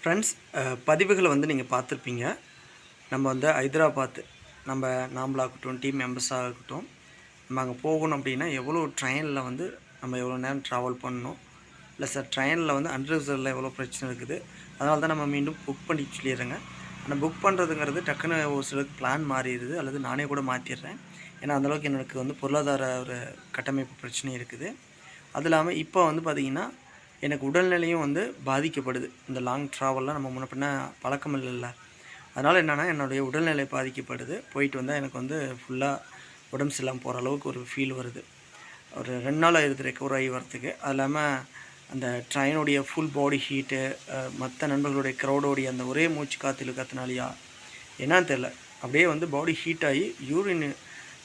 Friends, பதிவுகளை நீங்கள் பார்த்துருப்பீங்க. நம்ம ஹைதராபாத் நம்ம நாமளாக இருக்கட்டும், டீம் மெம்பர்ஸாக இருக்கட்டும், நம்ம அங்கே போகணும் அப்படின்னா எவ்வளோ ட்ரெயினில் நம்ம எவ்வளோ நேரம் ட்ராவல் பண்ணணும், ப்ளஸ் ட்ரெயினில் அன்ரிசர்வ்டில் எவ்வளோ பிரச்சனை இருக்குது. அதனால தான் நம்ம மீண்டும் புக் பண்ணி சொல்லிடுறேங்க. ஆனால் புக் பண்ணுறதுங்கிறது டக்குன்னு ஒரு சிலருக்கு பிளான் மாறிடுது, அல்லது நானே கூட மாற்றிடுறேன். ஏன்னா அந்தளவுக்கு எனக்கு பொருளாதார ஒரு கட்டமைப்பு பிரச்சனை இருக்குது. அது இல்லாமல் இப்போ பார்த்திங்கன்னா எனக்கு உடல்நிலையும் பாதிக்கப்படுது. இந்த லாங் ட்ராவல்லாம் நம்ம முன்ன பின்ன பழக்கம் இல்லைல்ல. அதனால் என்னென்னா என்னுடைய உடல்நிலை பாதிக்கப்படுது. போயிட்டு வந்தால் எனக்கு ஃபுல்லாக உடம்பு சரியில்லாமல் போகிற அளவுக்கு ஒரு ஃபீல் வருது. ஒரு 2 நாள் ஆயிடுது ரெக்கவர் ஆகி வரத்துக்கு. அது இல்லாமல் அந்த ட்ரெயினுடைய ஃபுல் பாடி ஹீட்டு, மற்ற நண்பர்களுடைய க்ரௌடோடைய அந்த ஒரே மூச்சு காற்று இழுக்கிறதுனாலையா என்னான்னு தெரில, அப்படியே பாடி ஹீட் ஆகி யூரின்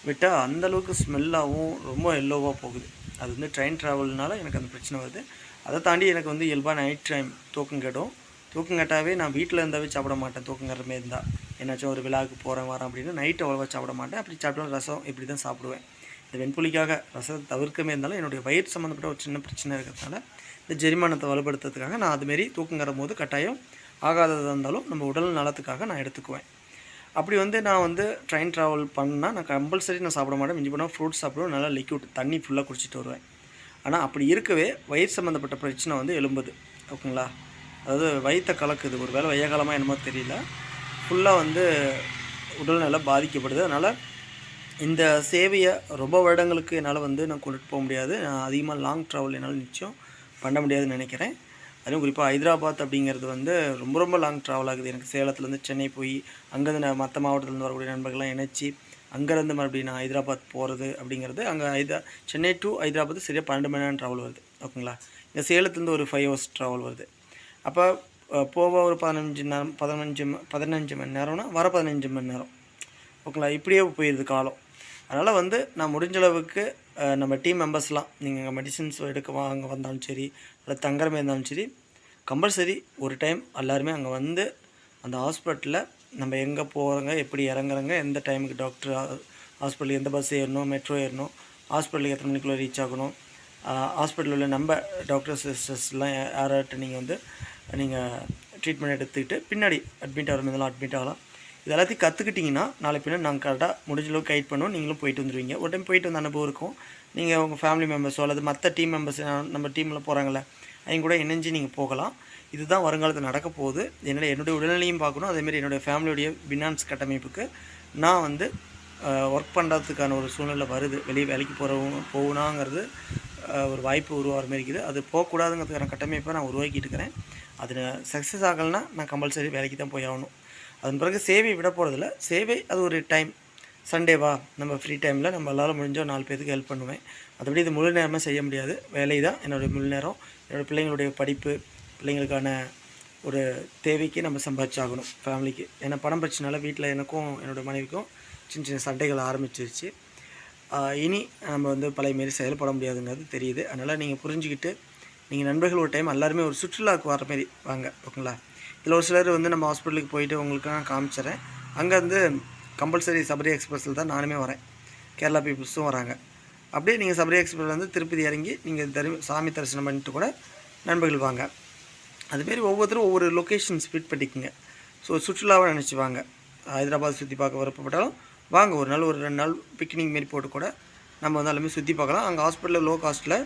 விட்டால் அந்தளவுக்கு ஸ்மெல்லாகவும் ரொம்ப எல்லோவாக போகுது. அது ட்ரெயின் ட்ராவல்னால எனக்கு அந்த பிரச்சனை வருது. அதை தாண்டி எனக்கு இயல்பாக நைட் டைம் தூக்கம் கெடும். தூக்கம் கட்டாவே நான் வீட்டில் இருந்தாவே சாப்பிட மாட்டேன். தூக்கம் கட்டுற மாரி இருந்தால் என்னாச்சும் ஒரு விழாவுக்கு போகிறேன் வரேன் அப்படின்னா நைட்டு அவ்வளோவா சாப்பிட மாட்டேன். அப்படி சாப்பிட்டாலும் ரசம் இப்படி தான் சாப்பிடுவேன். இந்த வெண்புலிக்காக ரசத்தை தவிர்க்கமே இருந்தாலும் என்னுடைய வயிறு சம்மந்தப்பட்ட ஒரு சின்ன பிரச்சனை இருக்கிறதுனால இந்த ஜெரிமானத்தை வலுப்படுத்துறதுக்காக நான் அதுமாரி தூக்கம் கட்டும் போது கட்டாயம் ஆகாததாக இருந்தாலும் நம்ம உடல் நலத்துக்காக நான் எடுத்துக்குவேன். அப்படி நான் ட்ரெயின் ட்ராவல் பண்ணால் நான் கம்பல்சரி நான் சாப்பிட மாட்டேன். மிஞ்சி போனால் ஃப்ரூட்ஸ் சாப்பிடுவேன், நல்லா லிக்விட் தண்ணி ஃபுல்லாக குடிச்சிட்டு வருவேன். ஆனால் அப்படி இருக்கவே வயிறு சம்மந்தப்பட்ட பிரச்சனை எழும்புது. ஓகேங்களா? அதாவது வயிற்றை கலக்குது. ஒரு வேளை வெய்ய காலமாக என்னமோ தெரியல, ஃபுல்லாக உடல்நிலை பாதிக்கப்படுது. அதனால் இந்த சேவையை ரொம்ப வருடங்களுக்கு என்னால் நான் கொண்டுட்டு போக முடியாது. நான் அதிகமாக லாங் ட்ராவல் என்னால் நிச்சயம் பண்ண முடியாதுன்னு நினைக்கிறேன். அதுவும் குறிப்பாக ஹைதராபாத் அப்படிங்கிறது ரொம்ப ரொம்ப லாங் ட்ராவல் ஆகுது. எனக்கு சேலத்துலேருந்து சென்னை போய் அங்கேருந்து நான் மற்ற மாவட்டத்துலேருந்து வரக்கூடிய நண்பர்கள்லாம் இணைச்சி அங்கேருந்து மறுபடியும் நான் ஹைதராபாத் போகிறது அப்படிங்கிறது, அங்கே சென்னை டு ஹைதராபாத் சரியாக 12 மணி நேரம் ட்ராவல் வருது. ஓகேங்களா? இங்கே சேலத்துலேருந்து ஒரு 5 ஹவர்ஸ் ட்ராவல் வருது. அப்போ போக ஒரு 15 மணி நேரம்னா வர 15 மணி நேரம். ஓகேங்களா? இப்படியே போயிடுது காலம். அதனால் நான் முடிஞ்ச அளவுக்கு நம்ம டீம் மெம்பர்ஸ்லாம் நீங்கள் மெடிசின்ஸ் எடுக்க வாங்க வந்தாலும் சரி, இல்லை தங்குற மாதிரி இருந்தாலும் சரி, கம்பல்சரி ஒரு டைம் எல்லாருமே அங்கே அந்த ஹாஸ்பிட்டலில் நம்ம எங்கே போகிறோங்க, எப்படி இறங்குறோங்க, எந்த டைமுக்கு டாக்டர் ஹாஸ்பிட்டலுக்கு எந்த பஸ் ஏறணும், மெட்ரோ ஏறணும், ஹாஸ்பிட்டலுக்கு எத்தனை மணிக்குள்ளே ரீச் ஆகணும், ஹாஸ்பிட்டலில் உள்ள நம்ம டாக்டர் சிஸ்டர்ஸ்லாம் யார்கிட்ட நீங்கள் ட்ரீட்மெண்ட் எடுத்துக்கிட்டு பின்னாடி அட்மிட் ஆகிற மாதிரிலாம் அட்மிட் ஆகலாம். இது எல்லாத்தையும் கற்றுக்கிட்டிங்கன்னா நாளை பின்னாடி நாங்கள் கரெக்டாக முடிஞ்ச அளவுக்கு கைட் பண்ணுவோம். நீங்களும் போயிட்டு வந்துடுவீங்க. ஒரு டைம் போயிட்டு வந்த அனுபவம் இருக்கும். நீங்கள் உங்கள் ஃபேமிலி மெம்பர்ஸோ அல்லது மற்ற டீம் மெம்பர்ஸ் நம்ம டீமில் போகிறாங்களே அவங்க கூட இணைஞ்சு நீங்கள் போகலாம். இதுதான் வருங்காலத்தில் நடக்க போகுது. என்னுடைய உடல்நிலையும் பார்க்கணும். அதேமாதிரி என்னுடைய ஃபேமிலியுடைய ஃபினான்ஸ் கட்டமைப்புக்கு நான் ஒர்க் பண்ணுறதுக்கான ஒரு சூழ்நிலை வருது. வெளியே வேலைக்கு போகணுங்கிறது ஒரு வாய்ப்பு உருவாகிற மாதிரி இருக்குது. அது போகக்கூடாதுங்கிறதுக்கான கட்டமைப்பை நான் உருவாக்கிட்டு இருக்கிறேன். அதில் சக்ஸஸ் ஆகலைன்னா நான் கம்பல்சரி வேலைக்கு தான் போய் ஆகணும். அதன் பிறகு சேவை விட போகிறதில்ல. சேவை அது ஒரு டைம். சண்டேவா நம்ம ஃப்ரீ டைமில் நம்ம எல்லோரும் முடிஞ்சால் 4 பேருக்கு ஹெல்ப் பண்ணுவேன். மற்றபடி இது முழு நேரமாக செய்ய முடியாது. வேலை தான் என்னுடைய முழு நேரம். என்னோடய பிள்ளைங்களுடைய படிப்பு, பிள்ளைங்களுக்கான ஒரு தேவைக்கு நம்ம சம்பாதிச்சாகணும் ஃபேமிலிக்கு. ஏன்னா பணம் பிரச்சனைனால வீட்டில் எனக்கும் என்னோடய மனைவிக்கும் சின்ன சின்ன சண்டைகள் ஆரம்பிச்சிருச்சு. இனி நம்ம பழைய மாரி செயல்பட முடியாதுங்கிறது தெரியுது. அதனால் நீங்கள் புரிஞ்சுக்கிட்டு நீங்கள் நண்பர்கள் ஒரு டைம் எல்லாருமே ஒரு சுற்றுலாவுக்கு வர மாரி வாங்க. ஓகேங்களா? இதில் ஒரு சிலர் நம்ம ஹாஸ்பிட்டலுக்கு போயிட்டு உங்களுக்கு நான் காமிச்சிட்றேன். அங்கே கம்பல்சரி சபரி எக்ஸ்பிரஸில் தான் நானுமே வரேன். கேரளா பீப்புள்ஸும் வராங்க. அப்படியே நீங்கள் சபரி எக்ஸ்பிரஸ் திருப்பதி இறங்கி நீங்கள் சாமி தரிசனம் பண்ணிட்டு கூட நண்பர்கள் வாங்க. அதுமாரி ஒவ்வொருத்தரும் ஒவ்வொரு லொக்கேஷன் ஸ்பிட் பண்ணிக்குங்க. ஸோ சுற்றுலாவை நினச்சி வாங்க. ஹைதராபாத் சுற்றி பார்க்க வரப்பட்டாலும் வாங்க. ஒரு நாள் ஒரு 2 நாள் பிக்னிக் மாரி போட்டு கூட நம்ம எல்லாமே சுற்றி பார்க்கலாம். அங்கே ஹாஸ்பிட்டலில் லோ காஸ்ட்டில்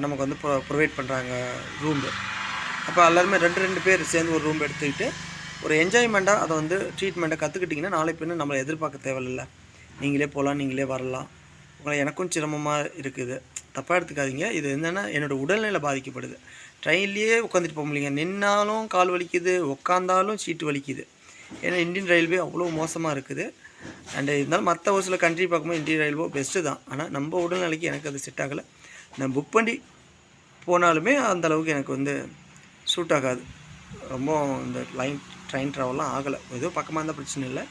நமக்கு ப்ரொவைட் பண்ணுறாங்க ரூம்பு. அப்போ எல்லாருமே 2 பேர் சேர்ந்து ஒரு ரூம் எடுத்துக்கிட்டு ஒரு என்ஜாய்மெண்ட்டாக அதை ட்ரீட்மெண்ட்டை கற்றுக்கிட்டிங்கன்னா நாளை பின்ன நம்மளை எதிர்பார்க்க தேவையில்ல. நீங்களே போகலாம், நீங்களே வரலாம். உங்களை எனக்கும் சிரமமாக இருக்குது, தப்பாக எடுத்துக்காதீங்க. இது என்னென்னா என்னோடய உடல்நிலை பாதிக்கப்படுது. ட்ரெயின்லேயே உட்காந்துட்டு போக முடியலைங்க. நின்னாலும் கால் வலிக்குது, உட்காந்தாலும் சீட்டு வலிக்குது. ஏன்னா இந்தியன் ரயில்வே அவ்வளோ மோசமாக இருக்குது. அண்டு இருந்தாலும் மற்ற ஒரு சில கண்ட்ரி பார்க்கும்போது இந்தியன் ரயில்வே பெஸ்ட்டு தான். ஆனால் நம்ம உடல்நிலைக்கு எனக்கு அது செட் ஆகலை. நான் புக் பண்ணி போனாலுமே அந்தளவுக்கு எனக்கு சூட் ஆகாது. ரொம்ப இந்த ட்ரெயின் ட்ராவல்லாம் ஆகலை. ஏதோ பக்கமாக இருந்தால் பிரச்சனை இல்லை.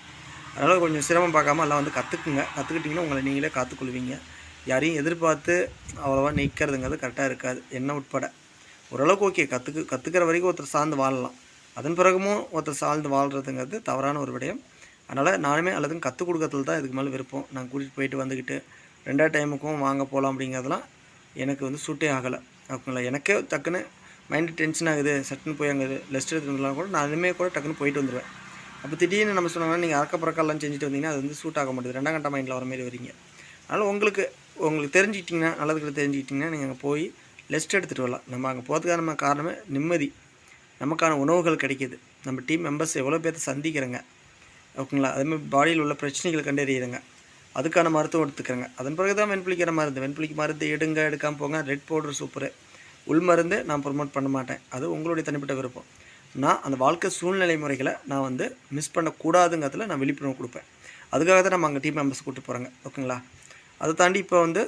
அதனால் கொஞ்சம் சிரமம் பார்க்காம எல்லாம் கற்றுக்குங்க. கற்றுக்கிட்டிங்கன்னா உங்களை நீங்களே காத்துக்கொள்வீங்க. யாரையும் எதிர்பார்த்து அவ்வளோவா நிற்கிறதுங்கிறது கரெக்டாக இருக்காது, என்ன உட்பட. ஓரளவுக்கு ஓகே, கற்றுக்கிற வரைக்கும் ஒருத்தர் சார்ந்து வாழலாம். அதன் பிறகும் ஒருத்தர் சார்ந்து வாழ்கிறதுங்கிறது தவறான ஒரு விடயம். அதனால் நானுமே அல்லதும் கற்றுக் கொடுக்கறதுல தான் இதுக்கு மேலே விருப்பம். நான் கூட்டிகிட்டு போயிட்டு வந்துக்கிட்டு 2வது டைமுக்கும் வாங்க போகலாம் அப்படிங்கிறதுலாம் எனக்கு சூட்டே ஆகலை. ஓகேங்களா? எனக்கே டக்குன்னு மைண்டு டென்ஷன் ஆகுது, சட்டுன்னு போய் அங்கே ரெஸ்ட் எடுத்துக்கலாம் கூட நான் அதுவுமே கூட டக்குன்னு போயிட்டு வந்துடுவேன். அப்போ திடீர்னு நம்ம சொன்னாங்கன்னா நீங்கள் அறக்க பறக்கெல்லாம் செஞ்சுட்டு வந்தீங்கன்னா அது வந்து சூட் ஆக மாட்டேது, 2ஆம் கட்ட மைண்டில் வர மாதிரி வரீங்க. அதனால் உங்களுக்கு தெரிஞ்சுக்கிட்டிங்கன்னா, நல்லதுக்கு தெரிஞ்சுக்கிட்டிங்கன்னா நீங்கள் அங்கே போய் ரெஸ்ட் எடுத்துகிட்டு வரலாம். நம்ம அங்கே போகிறதுக்கான காரணமே நிம்மதி, நமக்கான உணவுகள் கிடைக்கிது, நம்ம டீம் மெம்பர்ஸ் எவ்வளோ பேர்த்த சந்திக்கிறேங்க, ஓகேங்களா. அதேமாதிரி பாடியில் உள்ள பிரச்சனைகளை கண்டறியிறங்க, அதுக்கான மருத்துவம் எடுத்துக்கிறேங்க. அதன் பிறகு தான் வெண்புலிக்கிற மருந்து. வெண்புலிக்கு மருந்து எடுக்காமல் போங்க. Red powder super. உள் மருந்து நான் ப்ரொமோட் பண்ண மாட்டேன், அது உங்களுடைய தனிப்பட்ட விருப்பம். நான் அந்த வாழ்க்கை சூழ்நிலை முறைகளை நான் வந்து மிஸ் பண்ணக்கூடாதுங்கிறதுல நான் விழிப்புணர்வு கொடுப்பேன். அதுக்காக தான் நம்ம அங்கே டீம் மெம்பர்ஸ் கூப்பிட்டு போகிறாங்க, ஓகேங்களா. அதை தாண்டி இப்போ வந்து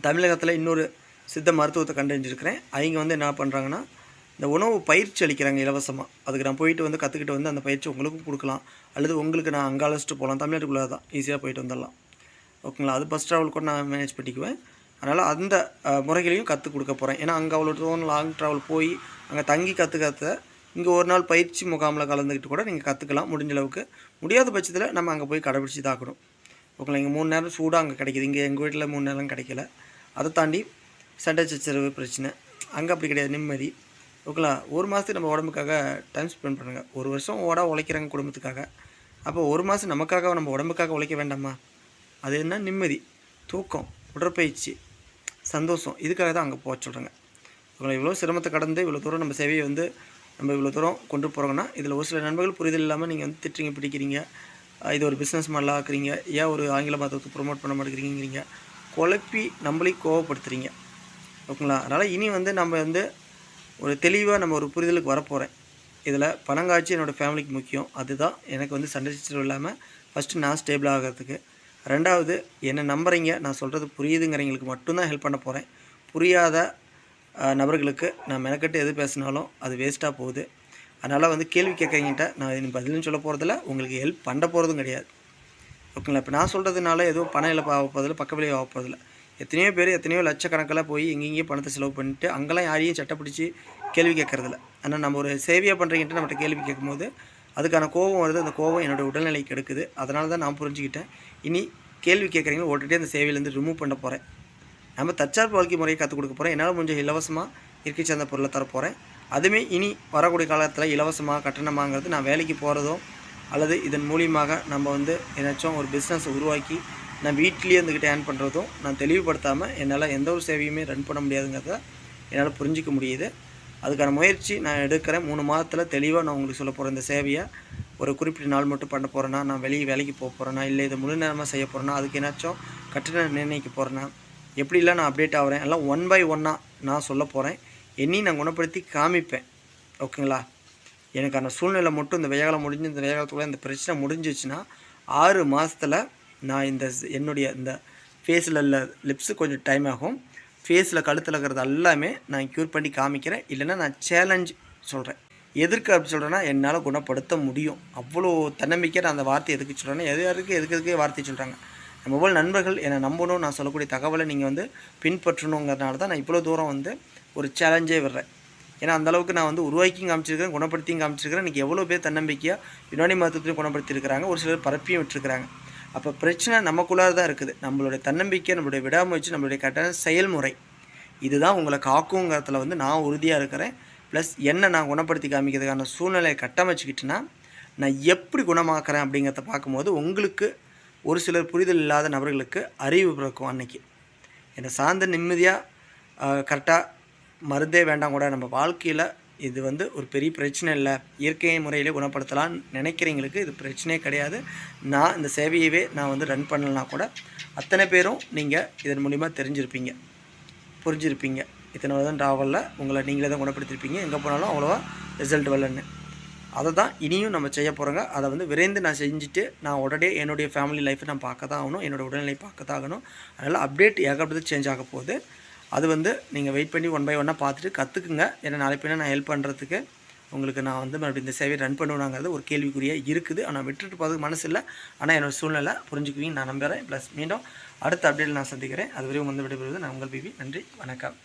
தமிழகத்தில் இன்னொரு சித்த மருத்துவத்தை கண்டறிஞ்சிருக்கிறேன். அவங்க வந்து என்ன பண்ணுறாங்கன்னா, இந்த உணவு பயிற்சி அளிக்கிறாங்க இலவசமாக. அதுக்கு நான் போயிட்டு வந்து கற்றுக்கிட்டு வந்து அந்த பயிற்சி உங்களுக்கும் கொடுக்கலாம், அல்லது உங்களுக்கு நான் அங்கே அழைச்சிட்டு போகலாம். தமிழ்நாட்டுக்குள்ளே தான் ஈஸியாக போயிட்டு வந்துடலாம், ஓகேங்களா. அது பஸ் ட்ராவல் கூட நான் மேனேஜ் பண்ணிக்குவேன். அதனால் அந்த முறைகளையும் கற்றுக் கொடுக்க போகிறேன். ஏன்னா அங்கே அவ்வளோ தூரம் லாங் ட்ராவல் போய் அங்கே தங்கி கற்றுக்கிறத இங்கே ஒரு நாள் பயிற்சி முகாமில் கலந்துக்கிட்டு கூட நீங்கள் கற்றுக்கலாம் முடிஞ்ச அளவுக்கு. முடியாத பட்சத்தில் நம்ம அங்கே போய் கடைபிடிச்சி தாக்கணும், ஓகேங்களா. இங்கே 3 நேரம் சூடாக அங்கே கிடைக்கிது, இங்கே எங்கள் வீட்டில் 3 நேரம் கிடைக்கல. அதை தாண்டி சண்டை சச்சரவு பிரச்சனை, அங்கே அப்படி கிடையாது, நிம்மதி, ஓகேங்களா. ஒரு மாதத்துக்கு நம்ம உடம்புக்காக டைம் ஸ்பெண்ட் பண்ணுங்கள். ஒரு வருஷம் உழைக்கிறாங்க குடும்பத்துக்காக, அப்போ ஒரு மாதம் நமக்காக நம்ம உடம்புக்காக உழைக்க வேண்டாமா? அது என்ன நிம்மதி, தூக்கம், உடற்பயிற்சி, சந்தோஷம், இதுக்காக தான் அங்கே போக சொல்கிறேங்க. இவ்வளோ இவ்வளோ சிரமத்தை கடந்து இவ்வளோ தூரம் நம்ம சேவையை வந்து நம்ம இவ்வளோ தூரம் கொண்டு போகிறோங்கன்னா, இதில் ஒரு சில நண்பர்கள் புரிதல் இல்லாமல் நீங்கள் வந்து திட்டுறீங்க, பிடிக்கிறீங்க, இது ஒரு பிஸ்னஸ் மாடலாக ஆக்குறீங்க, ஏன் ஒரு ஆங்கில மதத்தை ப்ரொமோட் பண்ண மாட்டேங்கிறீங்கிறீங்க, குழப்பி நம்மளையும் கோவப்படுத்துகிறீங்க, ஓகேங்களா. அதனால் இனி வந்து நம்ம வந்து ஒரு தெளிவாக நம்ம ஒரு புரிதலுக்கு வரப்போகிறேன். இதில் பணங்காட்சி என்னோடய ஃபேமிலிக்கு முக்கியம். அதுதான் எனக்கு வந்து சண்டை சச்சரவு இல்லாமல் ஃபஸ்ட்டு நான் ஸ்டேபிள் ஆகிறதுக்கு. 2வது என்னை நம்புறீங்க, நான் சொல்கிறது புரியுதுங்கிறவங்களுக்கு மட்டும்தான் ஹெல்ப் பண்ண போகிறேன். புரியாத நபர்களுக்கு நான் மெனக்கட்டு எது பேசினாலும் அது வேஸ்ட்டாக போகுது. அதனால் வந்து கேள்வி கேட்குறீங்கிட்ட நான் இது பதிலும் சொல்ல போகிறதில்ல, உங்களுக்கு ஹெல்ப் பண்ண போகிறதும் கிடையாது, ஓகேங்களா. இப்போ நான் சொல்கிறதுனால எதுவும் பணம் இழப்பு ஆக போகிறதில்ல, பக்க விளைவு ஆக போகிறதில்ல. எத்தனையோ பேர் எத்தனையோ லட்சக்கணக்கில் போய் எங்கெங்கேயோ பணத்தை செலவு பண்ணிட்டு அங்கெல்லாம் யாரையும் சட்டை பிடிச்சி கேள்வி கேட்குறதில்ல. ஆனால் நம்ம ஒரு சேவையாக பண்ணுறீங்கன்ட்டு நம்மகிட்ட கேள்வி கேட்கும்போது அதுக்கான கோபம் வருது. அந்த கோபம் என்னோடய உடல்நிலைக்கு எடுக்குது. அதனால தான் நான் புரிஞ்சுக்கிட்டேன், இனி கேள்வி கேட்குறீங்களோ ஓட்டுகிட்டே அந்த சேவையிலேருந்து ரிமூவ் பண்ண போகிறேன். நம்ம தற்சார்பு வாழ்க்கை முறையை கற்றுக் கொடுக்க போகிறேன். என்னால் கொஞ்சம் இலவசமாக இயற்கை சார்ந்த பொருளை தரப்போகிறேன். அதுவுமே இனி வரக்கூடிய காலத்தில் இலவசமாக கட்டணமாங்கிறது நான் வேலைக்கு போகிறதோ அல்லது இதன் மூலியமாக நம்ம வந்து ஏதாச்சும் ஒரு பிஸ்னஸை உருவாக்கி நான் வீட்லேயே இருந்துக்கிட்டு ஏர்ன் பண்ணுறதும் நான் தெளிவுபடுத்தாமல் என்னால் எந்த ஒரு சேவையுமே ரன் பண்ண முடியாதுங்கிறத என்னால் புரிஞ்சிக்க முடியுது. அதுக்கான முயற்சி நான் எடுக்கிறேன். 3 மாதத்தில் தெளிவாக நான் உங்களுக்கு சொல்ல போகிறேன். இந்த சேவையை ஒரு குறிப்பிட்ட நாள் மட்டும் பண்ண போகிறேன்னா, நான் வேலைக்கு போக போகிறேன்னா, இல்லை இதை முழு நேரமாக செய்ய போகிறேன்னா, அதுக்கு ஏதாச்சும் கட்டணம் நிர்ணயிக்க போகிறேன்னா, எப்படிலாம் நான் அப்டேட் ஆகிறேன் எல்லாம் 1 by 1 நான் சொல்ல போகிறேன். என்னையும் நான் குணப்படுத்தி காமிப்பேன், ஓகேங்களா. எனக்கான சூழ்நிலை மட்டும் இந்த வெய்யகாலம் முடிஞ்சு இந்த வெய்யகாலத்துக்குள்ளே இந்த பிரச்சனை முடிஞ்சிச்சுன்னா 6 மாதத்தில் நான் என்னுடைய இந்த ஃபேஸில் உள்ள லிப்ஸு கொஞ்சம் டைம் ஆகும், ஃபேஸில் கழுத்தில் இருக்கிறது எல்லாமே நான் க்யூர் பண்ணி காமிக்கிறேன். இல்லைன்னா நான் சேலஞ்ச் சொல்கிறேன். எதற்கு அப்படி சொல்கிறேன்னா, என்னால் குணப்படுத்த முடியும், அவ்வளோ தன்னம்பிக்கை. நான் அந்த வார்த்தை எதுக்கு சொல்கிறேன்னா, எதுக்கு வார்த்தை சொல்கிறாங்க நம்ம போல் நண்பர்கள் என்னை நம்பணும், நான் சொல்லக்கூடிய தகவலை நீங்கள் வந்து பின்பற்றணுங்கிறதுனால தான் நான் இவ்வளோ தூரம் வந்து ஒரு சேலஞ்சே விடுறேன். ஏன்னா அந்தளவுக்கு நான் வந்து உருவாக்கியும் காமிச்சிருக்கிறேன், குணப்படுத்தியும் காமிச்சிருக்கிறேன். இன்றைக்கி எவ்வளோ பேர் தன்னம்பிக்கையாக யுனானி மருத்துவத்தையும் குணப்படுத்தியிருக்கிறாங்க, ஒரு சிலர் பரப்பியும் விட்டுருக்கிறாங்க. அப்போ பிரச்சனை நமக்குள்ளார தான் இருக்குது. நம்மளுடைய தன்னம்பிக்கை, நம்மளுடைய விடாமுயற்சி, நம்மளுடைய கரெக்டான செயல்முறை இதுதான் உங்களை காக்குங்கிறதுல வந்து நான் உறுதியாக இருக்கிறேன். ப்ளஸ் என்னை நான் குணப்படுத்தி காமிக்கிறதுக்கான சூழ்நிலையை கட்டமைச்சிக்கிட்டுனா நான் எப்படி குணமாக்குறேன் அப்படிங்கிறத பார்க்கும்போது உங்களுக்கு ஒரு சிலர் புரிதல் இல்லாத நபர்களுக்கு அறிவு பிறக்கும். அன்றைக்கி என்னை சார்ந்த நிம்மதியாக கரெக்டாக மருந்தே வேண்டாம் கூட நம்ம வாழ்க்கையில் இது வந்து ஒரு பெரிய பிரச்சனை இல்லை, இயற்கை முறையிலே குணப்படுத்தலான்னு நினைக்கிறவங்களுக்கு இது பிரச்சனையே கிடையாது. நான் இந்த சேவையவே நான் வந்து ரன் பண்ணலனா கூட அத்தனை பேரும் நீங்கள் இதன் மூலிமா தெரிஞ்சிருப்பீங்க, புரிஞ்சிருப்பீங்க. இத்தனை வருடம் ட்ராவலில் உங்களை நீங்களே தான் குணப்படுத்திருப்பீங்க, எங்கே போனாலும் அவ்வளோவா ரிசல்ட் வரலன்னு. அதை தான் இனியும் நம்ம செய்ய போகிறோங்க. அதை வந்து விரைந்து நான் செஞ்சுட்டு நான் உடனே என்னுடைய ஃபேமிலி லைஃப்பை நான் பார்க்க தான் ஆகணும், என்னோடய உடல்நிலை பார்க்க தான் ஆகணும். அதனால் அப்டேட் ஏகப்பட்டது சேஞ்ச் ஆக போகுது. அது வந்து நீங்கள் வெயிட் பண்ணி 1 by 1 பார்த்துட்டு கற்றுக்குங்க. ஏன்னா நாளைக்கு பின்ன நான் ஹெல்ப் பண்ணுறதுக்கு உங்களுக்கு நான் வந்து மறுபடியும் இந்த சேவையை ரன் பண்ணுவேனாங்கிறது ஒரு கேள்விக்குறியாக இருக்குது. ஆனால் விட்டுட்டு போகிறதுக்கு மனசு இல்லை. ஆனால் என்னோடய சூழ்நிலை புரிஞ்சுக்குவீங்க நான் நம்புகிறேன். ப்ளஸ் மீண்டும் அடுத்த அப்டேட்டில் நான் சந்திக்கிறேன். அது வரையும் வந்து விடைபெறுவது நான் உங்கள் பிபி. நன்றி, வணக்கம்.